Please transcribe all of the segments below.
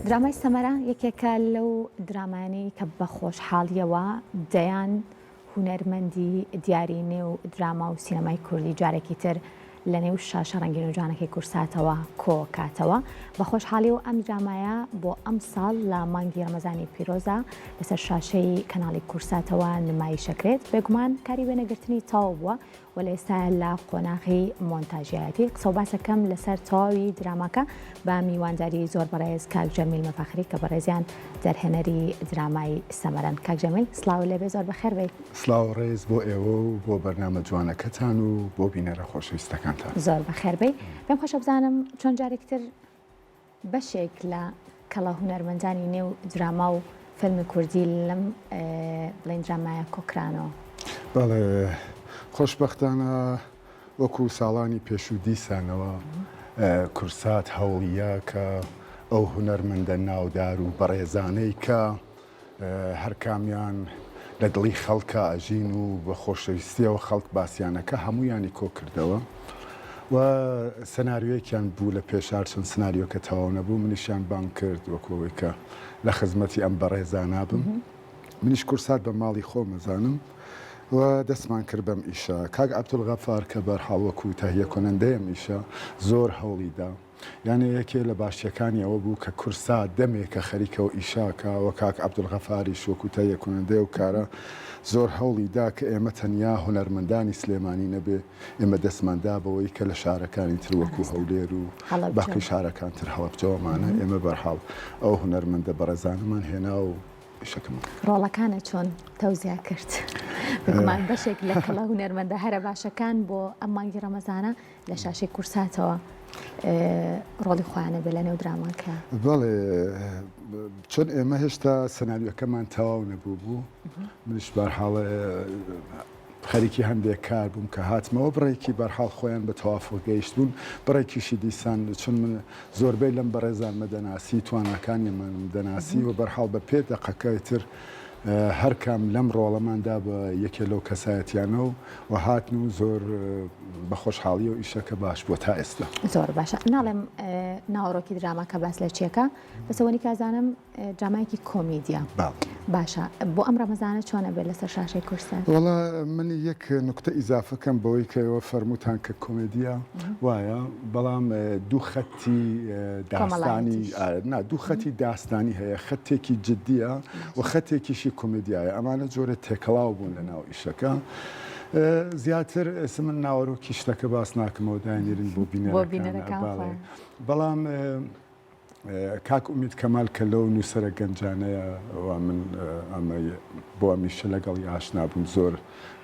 درامای سەمەرە یەکێکە لەو درامانەی کە بە خۆشحاڵیەوە دەیان هونەرمەندی دیارینێ و دراما و سینەمای کوردی جارێکی تر لە نێو شاشە ڕەنگین و جوانەکەی کورساتەوە کۆکاتەوە بە خۆشحاڵی و ئەم درامایە بۆ ئەم ساڵ لە مانگی ڕەمەزانی پیرۆزە لەسەر شاشەی کەناڵی کورساتەوە نمایشەکرێت بێگومان کاری وێنەگرتنی تەواو بووە و لە ئێستا لە قۆناغی مۆنتاژیەتی قسە و باسەکەم لەسەر تەواوی دراماکە بە میوانداری زۆر بەڕێز کاک جەمیل مەفەخری کە بەڕێزیان دەرهێنەری درامای سەمەرەن. کاک جەمیل سڵاو لێبێ، زۆر بەخێر بێت. سڵاو ڕێز بۆ ئێوە و بۆ بەرنامە جوانەکەتان و بۆ بینەرە خۆشەویستەکانتان. زۆر بەخێر بێت. پێم خۆشە بزانم چۆن جارێکتر بەشێک لە کەڵە هونەرمەندانی نێو دراما و فیلمی کوردی لەم بڵین درامایە کۆکرانەوە. بەڵێ خۆشبەختانە وەکو ساڵانی پێشوو دیسانەوە کورسات هەوڵیە کە ئەو هونەرمەندە ناودار و بەڕێزانەی کە هەر کامیان لە دڵی خەڵکە ئەژین و بە خۆشەویستیەوە خەڵک باسییانەکە هەموویانی کۆ کردەوە و سناریۆیەکیان بوو لە پێشار چەند سناریۆکە تەواو نەبوو منیشیان بان کرد وەکەوەی کە لە خزمەتی ئەم بەڕێزانە بم. منیش کورسات بە ماڵی خۆمەزانم و دەستمان کرد بەم ئیشە. کاک عەبدولغەفار کە بەرحاڵ وەکو تەهیە کۆنەندەیەم ئیشە زۆر هەوڵیدا، یانە یەکێ لە باشیەکانی ئەوە بوو کە کورسات دەمێکە خەریکەوە ئیشاکە و کاک عەبدولغەفاریش وەکو تەهیە کۆنەندەی و کارە زۆر هەوڵیدا کە ئێمە تەنیا هونەرمەندانی سلێمانی نەبێ، ئێمە دەستماندا بەوەی کە لە شارەکانی تر وەکو هەولێر و باقی شارەکان تر هەڵەبجەوەمانە ئێمە بەرحاڵ ئەو هونەرمەندە بەڕێزانمان هێنا و ڕۆڵەکانە چۆن تەوزیا کرد بگومان بەشێک لە کەڵە هونەرمەندە هەرە باشەکان بۆ ئەم مانگی ڕەمەزانە لە شاشەی کورساتەوە ڕۆڵی خۆیانە بێ لە نێو دراماکە. بەڵێ چۆن ئێمە هێشتا سەناریۆکەمان تەواو نەبوو بوو، منش بەرحاڵە خەریکی هەندێک کار بووم کە هاتمەوە بڕێکی بەرحاڵ خۆیان بە تەوافق گەیشت بوون، بڕێکیشی دیسان چون من زۆربەی لەم بەڕێزان مەدەناسی تواناکانیمان دەناسی و بەرحاڵ بە پێ دەقەکەی تر هەر کام لەم ڕۆڵەماندا بە یەکێ لەو کەسایەتیانە و هاتن و زۆر بە خۆشحاڵی و ئیشەکە باش بووە تا ئێستا. زۆر باشە. ناڵێم ناوەڕۆکی دراما کە باس لە چیەکە، بەسەوەنی کازانم درامایەکی کۆمیدیە. باشە، بۆ ئەم ڕەمەزانە چۆنە بێت لەسەر شاشەی کورسات؟ وەڵا من یەک نوکتە ئیزافەکەم بەوەی کەەوە فەرمووتان کە کۆمێدیە وایە، بەڵام دوو خەتی داستانی دوو خەتی داستانی هەیە، خەتێکی جددیە و خەتێکیشی کۆمێدیایە. ئەمانە جۆرە تێکەڵاو بوون لە ناو ئیشەکە. زیاتر ئێستا من ناوەڕۆکی شتەکە باس ناکەمەوە داینێرن بۆ بینەرەکان، بەڵام کاک ئومید کەمال کە لەو نووسەرە گەنجانەیە من بۆ ئەمیشە لەگەڵی ئاشنا بووم، زۆر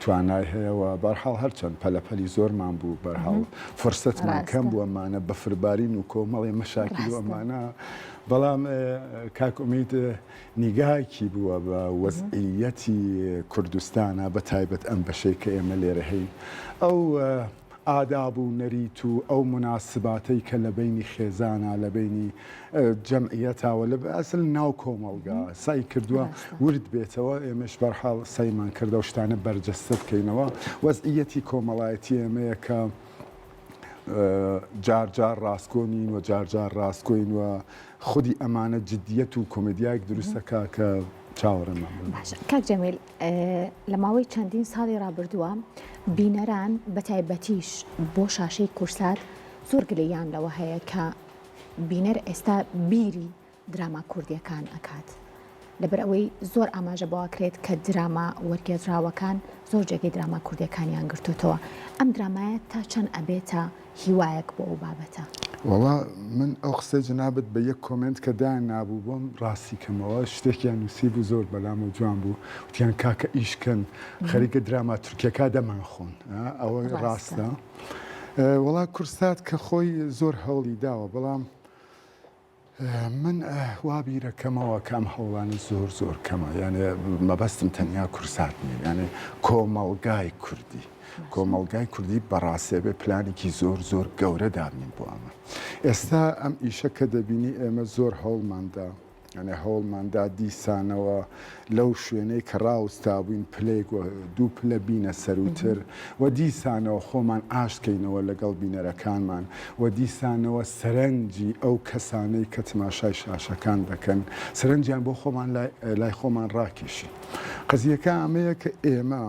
توانای هەیەەوە بەرحاڵ هەرچەند پەلەپەلی زۆرمان بوو بەرحاڵ فرسەتمان کەم بوو ئەمانە بە فربارین و کۆمەڵی مەشاکل و ئەمانە، بەڵام کاک ئومید نیگایکی بووە بە وەزعیەتی کوردستانە بە تایبەت ئەم بەشەی کە ئێمە لێرە هەین، ئەو ئاداب و نەریت و ئەو مناسباتەی کە لە بینی خێزانە لە بینی جەمعیەتاوە لە ئەسل ناو کۆمەڵگا سای کردووە ورد بێتەوە، ئێمەش بەرحاڵ سەیمان کردە و شتانە بەرجەستە بکەینەوە. وەزعیەتی کۆمەڵایەتی ئێمەیە کە جارجار ڕاستکۆنین و جارجار ڕاستکۆین و خودی ئەمانە جددیەت و کۆمێدیایەک دروستەکە کە چاوەڕێمان. باشە کاک جەمیل، لە ماوەی چەندین ساڵی ڕابردووە بینەران بە تایبەتیش بۆ شاشەی کورسات زۆر گلەیان لەوە هەیە کە بینەر ئێستا بیری دراما کوردیەکان ئەکات، لەبەر ئەوەی زۆر ئاماژە بەواکرێت کە دراما وەرگێزراوەکان زۆر جێگەی دراما کوردیەکانیان گرتوتەوە. ئەم درامایە تا چەند ئەبێتە هیوایەک بۆ ئەو بابەتە؟ وەڵا من ئەو قسەی جنابەت بە یەک کۆمنت کە دایان نابوو بۆم ڕاستی کەمەوە شتێکیان نووسی بوو زۆر بەلام و جوان بوو، وتیان کاکە ئیشکەن خەریکە دراما تورکیەکە دەمان خۆن، ئەوە ڕاستە. وەڵا کورسات کە خۆی زۆر هەوڵی داوە، بەڵام من وابیرەکەمەوە کەم هەوڵانە زۆر زۆر کەمە، یانێ مەبەستم تەنیا کورسات نیە، یانێ کۆمەڵگای کوردی، کۆمەڵگای کوردی بەڕاستێ بێ پلانێکی زۆر زۆر گەورە دابنین بۆ ئەمە. ئێستا ئەم ئیشە کە دەبینی ئێمە زۆر هەوڵماندا ئەنە هەوڵماندا دیسانەوە لەو شوێنەی کە ڕاوستا بووین پلێک و دوو پلە بینە سەروتر و دیسانەوە خۆمان ئاشتکەینەوە لەگەڵ بینەرەکانمان و دیسانەوە سەرنجی ئەو کەسانەی کە تماشای شاشەکان دەکەن سەرنجیان بۆ خۆمان لای خۆمان ڕاکێشی. قەزیەکە ئەمەیە کە ئێمە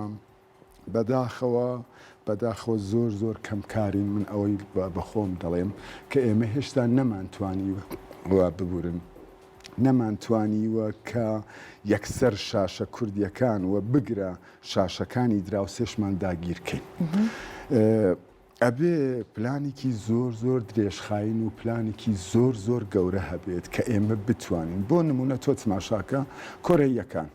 بەداخەوە زۆر کەمکارین من ئەوەی بەخۆم دەڵێم کە ئێمە هێشتا نەمانتوانیوە ببورن نەمانتوانیوە کە یەکسەر شاشە کوردیەکان و بگرە شاشەکانی دراوسێشمان داگیرکەین. ئەبێ پلانێکی زۆر درێژخاین و پلانێکی زۆر گەورە هەبێت کە ئێمە بتوانین. بۆ نمونە تۆ تماشاکە کۆرەیەکان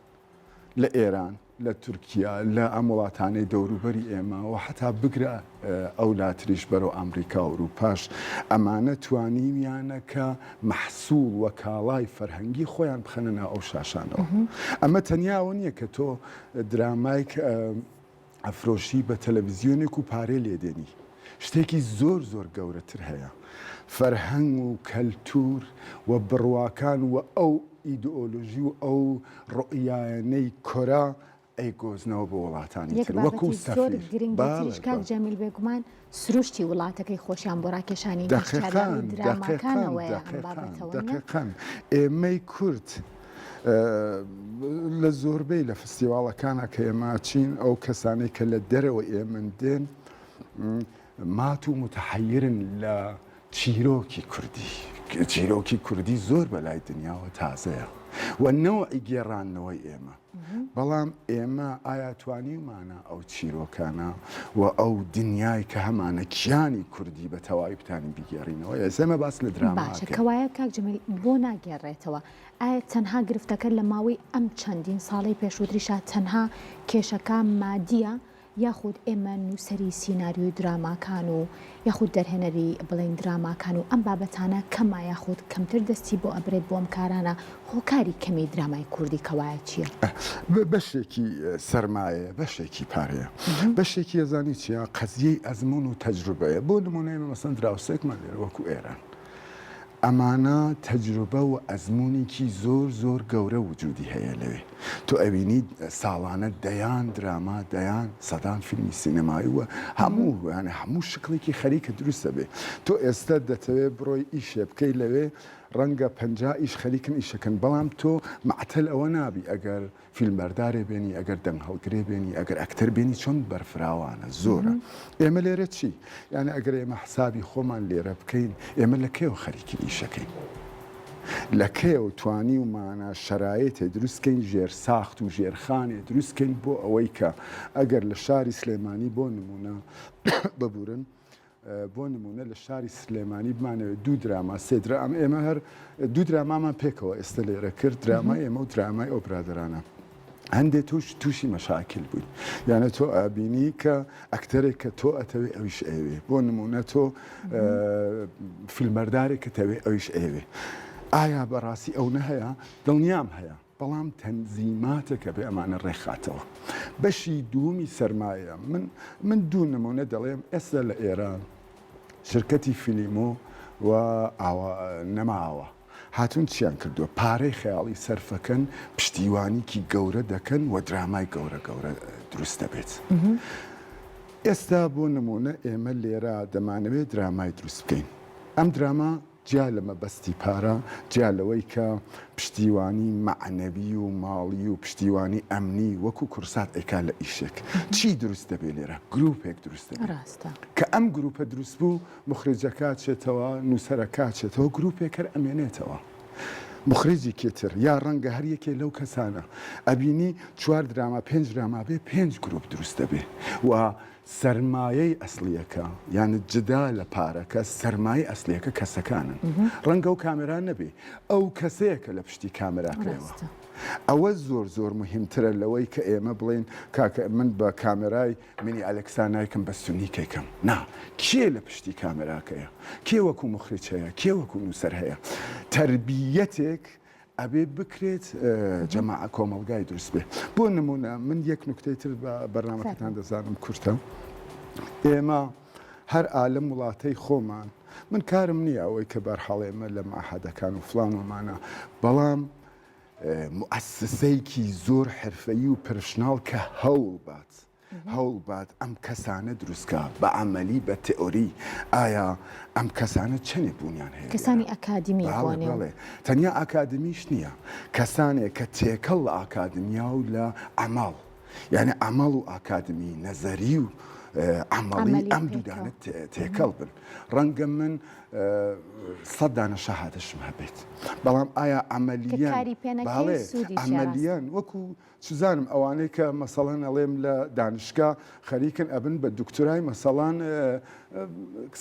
لە ئێران لە تورکیا لە ئەم وڵاتانەی دەوروبەری ئێمە و حتا بگرە ئەو لاتریش بەرەو ئەمریکا و ئەوروپاش ئەمانە توانیمیانە کە مەحسوول وە کاڵای فەرهەنگی خۆیان بخەنە ئەو شاشانەوە. ئەمە تەنیاوە نییە کە تۆ درامایك ئەفرۆشی بە تەلەڤیزیۆنێک و پارێ لێدێنی. شتێکی زۆر گەورەتر هەیە. فەرهەنگ و کەلتور و بڕواکان و ئەو ئیدئۆلۆژی و ئەو ڕۆیانەی کۆرا ئەیگۆزنەوە بۆ وڵاتانی تر وەکو زۆر گرنگتریش کاک جەمیل بێگومان سروشتی وڵاتەکەی خۆشیان بۆ ڕاکێشانی دەقیقاً ئێمەی کورد لە زۆربەی لە فستیواڵەکانە کە ئێمە چین ئەو کەسانەی کە لە دەرەوە ئێمە دێن مات و متحەیرن لە چیرۆکی کوردی زۆر بەلای دنیاوە تازەیە و نەوەی گێڕانەوەی ئێمە. بەڵام ئێمە ئایا توانیمانە ئەو چیرۆکانە و ئەو دنیای کە هەمانە کیانی کوردی بە تەواوی بتانین بیگێڕینەوە. ئێمە باس لە دراماکە کەوایە کاک جەمیل بۆ ناگێڕێتەوە. ئایا تەنها گرفتەکە لە ماوەی ئەم چەندین ساڵی پێشووتریشا تەنها کێشەکە مادیە یاخود ئێمە نووسەری سیناریۆی دراماکان و یاخود دەرهێنەری بڵین دراماکان و ئەم بابەتانە کەما یاخود کەمتر دەستی بۆ ئەبرێت بۆ ئەم کارانە هۆکاری کەمی درامای کوردی کەوایە چییە؟ بەشێکی سەرمایە بەشێکی پارەیە بەشێکی ئەزانی چیە قەزیەی ئەزمون و تەجروبەیە. بۆ نمونەیە مەسەن دراوسێکمان لێرە وەکو ئێران ئەمانە تەجروبە و ئەزمونێکی زۆر گەورە وجودی هەیە لەوێ. تۆ ئەوینی ساڵانە دەیان دراما دەیان سەدان فیلمی سینەمایی وە هەموو شکڵێکی خەریکە دروستە بێ. تۆ ئێستا دەتەوێت بڕۆی ئیشێ بکەی لەوێ ڕەنگە 50 ئیش خەریکن ئیشەکەن بەڵام تۆ معتەل ئەوە نابی ئەگەر فیلمبەردارێ بێنی ئەگەر دەنگ هەڵگرێ بێنی ئەگەر ئەکتەر بێنی چۆن بەرفراوانە زۆرە. ئێمە لێرە چی؟ یعنی ئەگەر ئێمە حسابی خۆمان لێرە بکەین ئێمە لە کێوە خەریکی ئیشەکەین لە کێو توانی ومانە شەرایەتێ دروستکەین ژێر ساخت و ژێرخانێ دروستکەین بۆ ئەوەی کە ئەگەر لە شاری سلێمانی بۆ نمونە ببورن بۆ نمونە لە شاری سلێمانی بمانەوێت دوو دراما سێ درام ئێمە هەر دوو درامامان پێکەوە ئێستا لێرە کرد درامای ئێمە و درامای ئەو برادرانە هەندێک تووشی مەشاکل بووین. یانە تۆ ئابینی کە ئەکتەرێک کە تۆ ئەتەوێ ئەویش ئێوێ بۆ نمونە تۆ فیلمبەردارێک کە تەوێ ئەویش ئێوێ. ئایا بەڕاستی ئەو نەهەیە؟ دڵنیام هەیە بەڵام تەنزیماتێکە بێ ئەمانە ڕێکخاتەوە. بەشی دوومی سەرمایە من دوو نمونە دەڵێم ئێستا لە ئێران شرکەتی فیلیمۆ و نەماوە هاتوون چیان کردووە پارەی خەیاڵی سەرفەکەن پشتیوانیکی گەورە دەکەن و درامای گەورە دروست دەبێت. ئێستا بۆ نمونە ئێمە لێرە دەمانەوێت درامای دروست بکەین. ئەم دراما جیا لە مەبەستی پارە جیا لەوەی کە پشتیوانی معنەوی و ماڵی و پشتیوانی ئەمنی وەکو کورسات ئەیکا لە ئیشێک چی دروست دەبێت لێرە گروپێک دروست دەبێت کە ئەم گروپە دروست بوو مخرجەکە چێتەوە نووسەرەکە چێتەوە گروپێک هەر ئەمێنێتەوە. مخرجی کێتر یا ڕەنگە هەر یەکێ لەو کەسانە ئەبینی 4 دراما 5 دراما بێ 5 گروپ دروست دەبێ و سەرمایەی ئەسلیەکە یان جدا لە پارەکە سەرمایە ئەسلیەکە کەسەکانن. ڕەنگە و کامێران نەبێ ئەو کەسەیەکە لە پشتی کامێراکرێەوە. ئەوە زۆر مهمترە لەوەی کە ئێمە بڵێن کاکە من بە کامێرای منی ئەلەکسانایکم بە سونیکێکم نا کێ لە پشتی کامێراکەیە کێ وەکو مخرج هەیە کێ وەکو نووسەر هەیە تربیەتێک ئەبێ بکرێت جەماعە کۆمەڵگای دروست بێ. بۆ نمونە من یەک نوکتەی تر بە بەرنامەکەتان دەزانم کورتە ئێمە هەر ئالەم وڵاتەی خۆمان من کارم نییە ئەوەی کە بەرحەڵ ئێمە لە ماحەدەکان و فلان ومانە بەڵام مؤسسەیەکی زۆر حرفەیی و پرشناڵ کە هەوڵ بات ئەم کەسانە دروستکە بە عملی بە تئۆری ئایا ئەم کەسانە چەندێ بوونیان هەیە کەسانی ئەکادمی بڵێ تەنیا ئاکادمیش نییە کەسانێک کە تێکەڵ لە ئاکادمیا و لە عەماڵ یعنی عەماڵ و ئاکادمی نەزەری و عملی ئەم دوودانە تێکەڵ بن ڕەنگە من 100 دانە شەهادەشم هەبێت بەڵام ئایا ئەمەلیان وەکو سوزانم ئەوانەی کە مەسەڵەن ئەڵێم لە دانشگا خەریکن ئەبن بە دکتۆرای مەسەڵان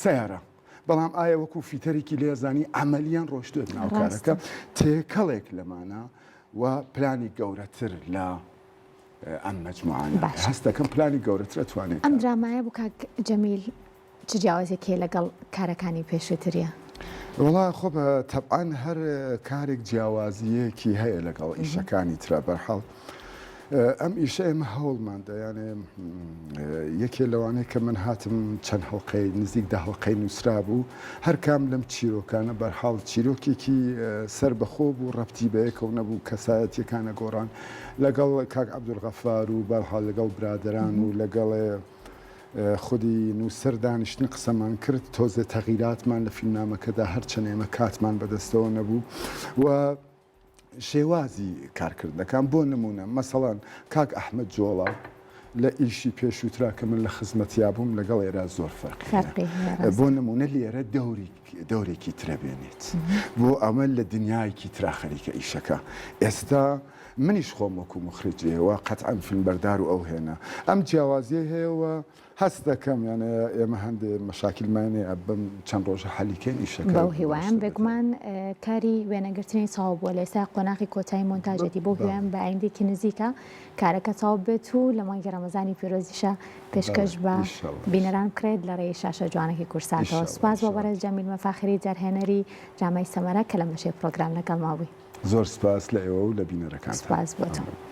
سیارە بەڵام ئایا وەکو فیتەرێکی لێزانی ئەمەلیان ڕۆشتوێت ناوکارەکە تێکەڵێک لەمانە و پلانی گەورەتر لە ئەم مەجموعانە هەست دەکەم پلانی گەورەتر ئەتوانێت ئەم درامایە بوو کاک جەمیل چ جیاوازێکی لەگەڵ کارەکانی پێشووتریە وڵا خۆ بە تەبعاان هەر کارێک جیاوازیەکی هەیە لەگەڵ ئیشەکانی ترە بەرحەڵ ئەم ئیشە ئێمە هەوڵماندا یانێ یەکێ لەوانەیە کە من هاتم چەند هەڵلقەی نزیک دە هەڵلقەی نووسرا بوو هەر کام لەم چیرۆکانە بەرحاڵ چیرۆکێکی سەر بەخۆ بوو ڕەبتی بەیەکەوە نەبوو کەسایەتیەکانە گۆڕان لەگەڵ کاک عەبدولغەفار و بەرحاڵ لەگەڵ برادران و لەگەڵ خودی نووسەر دانیشتن قسەمان کرد تۆزە تەغیراتمان لە فیلمنامەکەدا هەرچەند ئێمە کاتمان بەدەستەوە نەبوو و شێوازی کارکردەکان بۆ نمونە مەسەڵەن کاک ئەحمەد جۆڵا لە ئیشی پێشووترا کە من لە خزمەتیا بووم لەگەڵ ئێرە زۆر فەرقی بۆ نمونە لێرە دەورێکی ترەبێنێت بۆ ئەمە لە دنیایکی ترا خەریکە ئیشەکە ئێستا منیش خۆم وەکو مخرجەوە قەتعەن فیلمبەردار و ئەو هێنا ئەم جیاوازیە هەیەەوە هەست دەکەم یانە ئێمە هەندێ مەشاکیلمانێ بم چەند ڕۆژە حەلیکەین ئیشەکە بەو هیوایان بێگومان کاری وێنەگرتنی چاو بووە لە ئێستا قۆناغی کۆتایی مۆنتاژەتی بۆ هیوایان بە ئایندێکی نزیکە کارەکە چاو بێت و لە مانگی ڕەمەزانی پیرۆزیشە پێشکەش بە بینەران بکرێت لە ڕێی شاشە جوانێکی کورساتەوە سوپاس بۆ بەڕێز جەمیل مەفاخری جەرهێنەری جامای سەمەرە کە لە مەشێ پرۆگرام لەگەڵ ماوی زۆر سپاس لە ئێوە و لە بینەرەکان سپاس بۆتەوە.